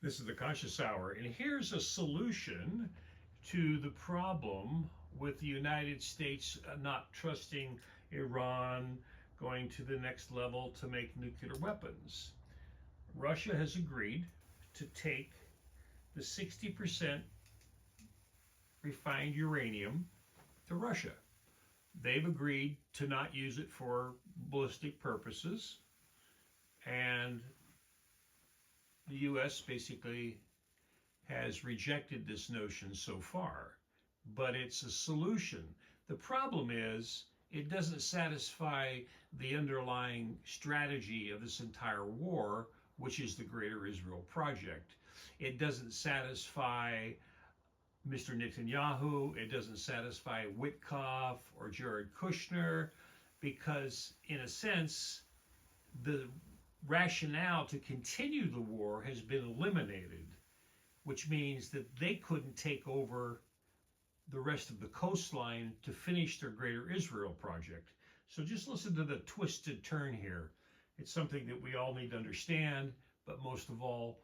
This is the Conscious Hour, and here's a solution to the problem with the United States not trusting Iran going to the next level to make nuclear weapons. Russia has agreed to take the 60% refined uranium to Russia. They've agreed to not use it for ballistic purposes, and the US basically has rejected this notion so far, but it's a solution. The problem is it doesn't satisfy the underlying strategy of this entire war, which is the Greater Israel Project. It doesn't satisfy Mr. Netanyahu. It doesn't satisfy Witkoff or Jared Kushner, because in a sense, the rationale to continue the war has been eliminated, which means that they couldn't take over the rest of the coastline to finish their Greater Israel Project. So just listen to the twisted turn here. It's something that we all need to understand, but most of all,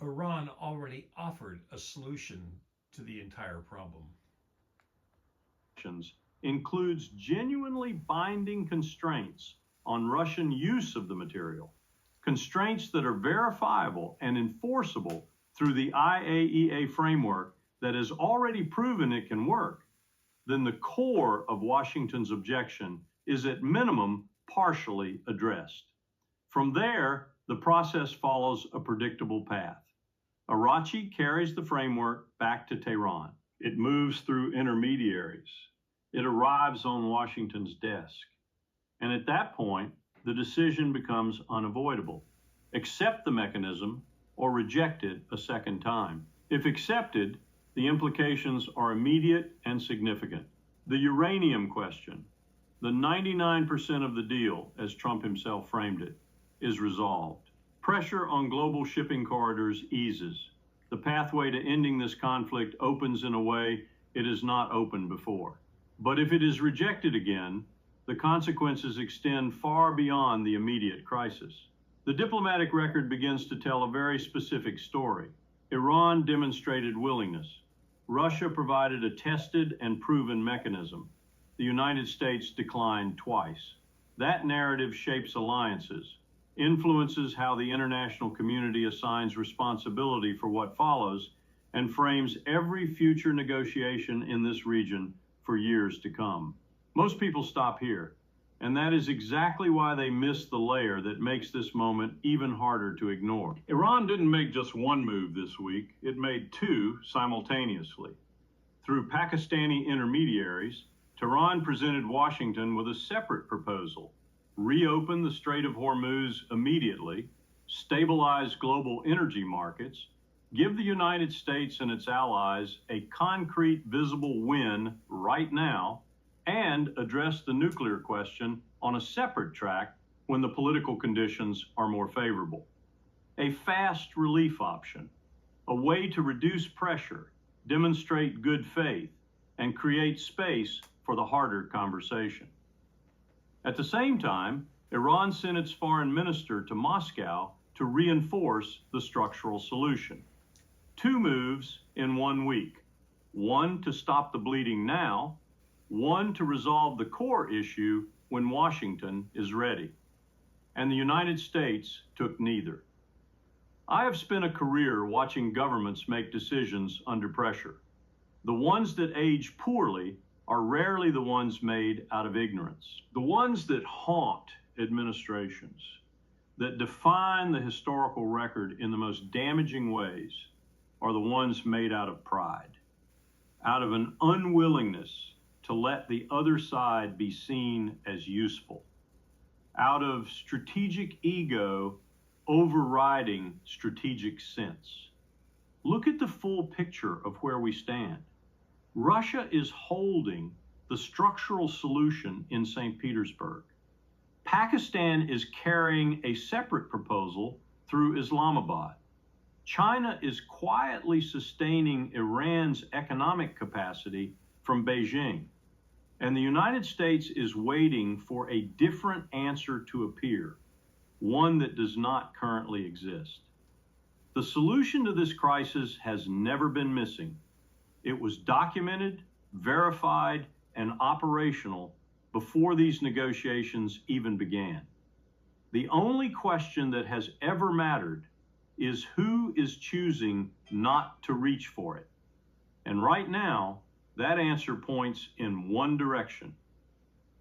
Iran already offered a solution to the entire problem. Includes genuinely binding constraints on Russian use of the material, constraints that are verifiable and enforceable through the IAEA framework that has already proven it can work, then the core of Washington's objection is at minimum partially addressed. From there, the process follows a predictable path. Arachi carries the framework back to Tehran. It moves through intermediaries. It arrives on Washington's desk. And at that point, the decision becomes unavoidable. Accept the mechanism or reject it a second time. If accepted, the implications are immediate and significant. The uranium question, the 99% of the deal, as Trump himself framed it, is resolved. Pressure on global shipping corridors eases. The pathway to ending this conflict opens in a way it has not opened before. But if it is rejected again, the consequences extend far beyond the immediate crisis. The diplomatic record begins to tell a very specific story. Iran demonstrated willingness. Russia provided a tested and proven mechanism. The United States declined twice. That narrative shapes alliances, influences how the international community assigns responsibility for what follows, and frames every future negotiation in this region for years to come. Most people stop here, and that is exactly why they miss the layer that makes this moment even harder to ignore. Iran didn't make just one move this week, it made two simultaneously. Through Pakistani intermediaries, Tehran presented Washington with a separate proposal: reopen the Strait of Hormuz immediately, stabilize global energy markets, give the United States and its allies a concrete, visible win right now, and address the nuclear question on a separate track when the political conditions are more favorable. A fast relief option, a way to reduce pressure, demonstrate good faith, and create space for the harder conversation. At the same time, Iran sent its foreign minister to Moscow to reinforce the structural solution. Two moves in 1 week. One to stop the bleeding now, one to resolve the core issue when Washington is ready. And the United States took neither. I have spent a career watching governments make decisions under pressure. The ones that age poorly are rarely the ones made out of ignorance. The ones that haunt administrations, that define the historical record in the most damaging ways, are the ones made out of pride, out of an unwillingness to let the other side be seen as useful, out of strategic ego overriding strategic sense. Look at the full picture of where we stand. Russia is holding the structural solution in St. Petersburg. Pakistan is carrying a separate proposal through Islamabad. China is quietly sustaining Iran's economic capacity from Beijing. And the United States is waiting for a different answer to appear, one that does not currently exist. The solution to this crisis has never been missing. It was documented, verified, and operational before these negotiations even began. The only question that has ever mattered is who is choosing not to reach for it. And right now, that answer points in one direction.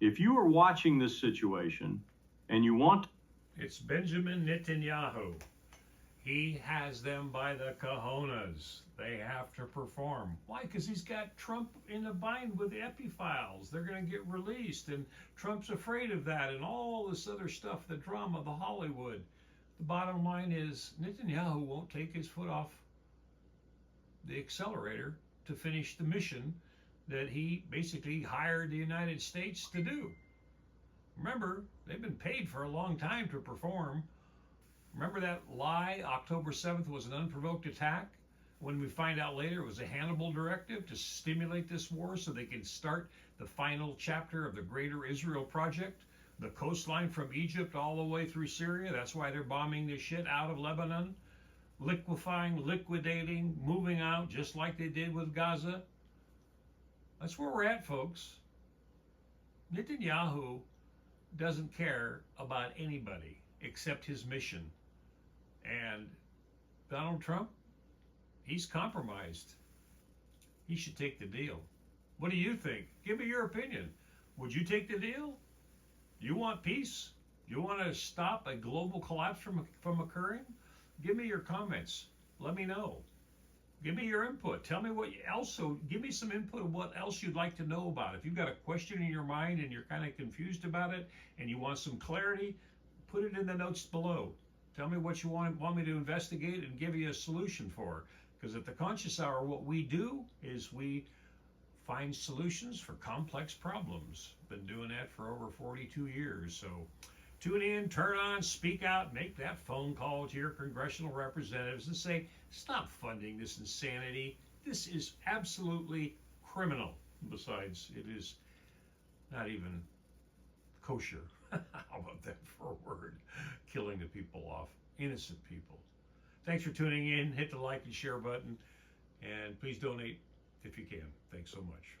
If you are watching this situation and you want... It's Benjamin Netanyahu. He has them by the cojones. They have to perform. Why? Because he's got Trump in a bind with the epi files. They're going to get released, and Trump's afraid of that, and all this other stuff, the drama, the Hollywood. The bottom line is Netanyahu won't take his foot off the accelerator to finish the mission that he basically hired the United States to do. Remember, they've been paid for a long time to perform. Remember that lie, October 7th was an unprovoked attack? When we find out later it was a Hannibal directive to stimulate this war so they could start the final chapter of the Greater Israel Project, the coastline from Egypt all the way through Syria. That's why they're bombing this shit out of Lebanon, liquefying, liquidating, moving out, just like they did with Gaza. That's where we're at, folks. Netanyahu doesn't care about anybody except his mission. And Donald Trump, he's compromised. He should take the deal. What do you think? Give me your opinion. Would you take the deal? You want peace? You want to stop a global collapse from occurring? Give me your comments. Let me know. Give me your input. Tell me what also, give me some input of what else you'd like to know about. If you've got a question in your mind and you're kind of confused about it and you want some clarity, put it in the notes below. Tell me what you want me to investigate and give you a solution for. Because at the Conscious Hour, what we do is we find solutions for complex problems. Been doing that for over 42 years. So tune in, turn on, speak out, make that phone call to your congressional representatives and say, stop funding this insanity. This is absolutely criminal. Besides, it is not even kosher. How about that for a word? Killing the people off, innocent people. Thanks for tuning in. Hit the like and share button. And please donate if you can. Thanks so much.